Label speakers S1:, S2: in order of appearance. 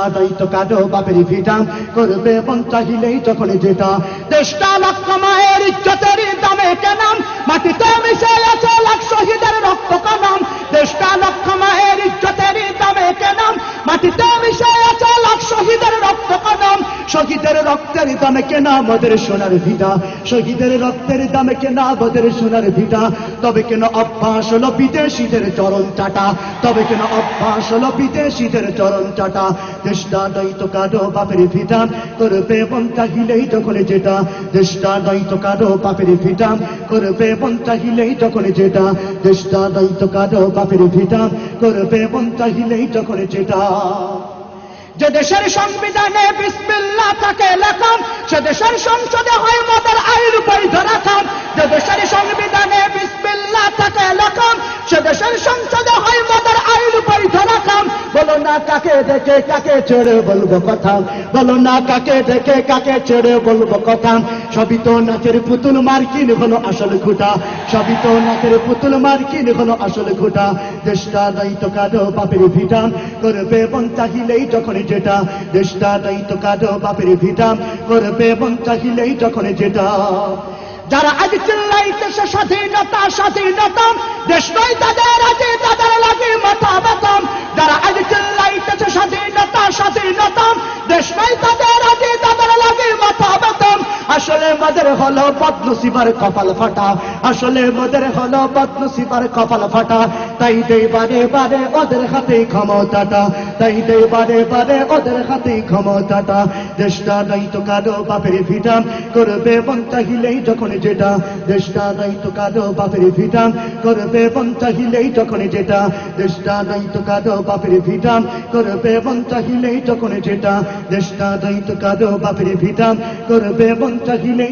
S1: দায়িত্ব কাটো বাপের ভিটা করবে মন চাহিলেই যখন যেটা দেশটা লক্ষ মায়ের ইজ্জতের দামে কেনাম মাটিতে মিশে আছে লাখ শহীদের রক্ত কানাম দেশটা লক্ষ মায়ের ইজ্জতের দামে কেনাম মাটিতে মিশে আছে লাখ শহীদের রক্ত কানাম শহীদের রক্তের দামে কেনা আমাদের সোনার ভিটা শহীদের রক্তের দামে কেনা আমাদের সোনার ভিটা তবে কেন অভ্যাস হলো বিদেশিদের চরণ চাটা তবে কেন অভ্যাস হলো বিদেশিদের চরণ চাটা দেশটা দায়িত্ব কাটো বাপের ভিটা করবে মন চাহিলেই যখন যেটা দেশটা দায়িত্ব কাটো বাপের ভিটা করবে মন চাহিলেই যখন যেটা দেশটা দায়িত্ব কাটো বাপের ভিটা করবে মন চাহিলেই যখন যেটা যে দেশের সংবিধানে বিসমিল্লাহ থাকে লেখা সে দেশের সংসদে হয় মদের আইন বৈধ রাখা যে দেশের সংবিধানে বিসমিল্লাহ থাকে লেখা সে দেশের সংসদে হয় মদের আইন বৈধ রাখা বলো না কাকে দেখে কাকে ছেড়ে বলবো কথা বলো না কাকে দেখে কাকে ছেড়ে বলবো কথা সবই তো নাচের পুতুল মার্কিন হলো আসল ঘুটা সবই তো নাচের পুতুল মার্কিন হলো আসল ঘুটা দেশটা দায়িত্ব কাটো বাপের ভিটা করবে মন চাহিলেই যখন যেটা দেশটা দায়িত্ব কাটো বাপের ভিটা করবে মন চাহিলেই যখন যেটা যারা আজ চিল্লাইতেছে স্বাধীনতা স্বাধীনতা দেশ নয় তাদের আছে তাদের লাগে মাথা ব্যথা যারা আজ চিল্লাইতেছে স্বাধীনতা স্বাধীনতা দেশ নয় তাদের আছে তাদের লাগে মাথা ব্যথা আসলে মদের হলো বদনসিবার কপাল ফাটা আসলে মদের হলো বদনসিবার কপাল ফাটা তাই দেই বারে বারে ওদের হাতে ক্ষমতাটা তাই দেই বারে বারে ওদের হাতে ক্ষমতাটা দেশটা দায়িত্ব কাটো বাপের ভিটা করবে মন চাহিলেই যখন যেটা দেশটা দায়িত্ব কাটো বাপের ভিটা করবে মন চাহিলেই যখন যেটা দেশটা দায়িত্ব কাটো বাপের ভিটা করবে মন চাহিলেই যখন যেটা দেশটা দায়িত্ব কাটো বাপের ভিটা করবে মন চাহিলেই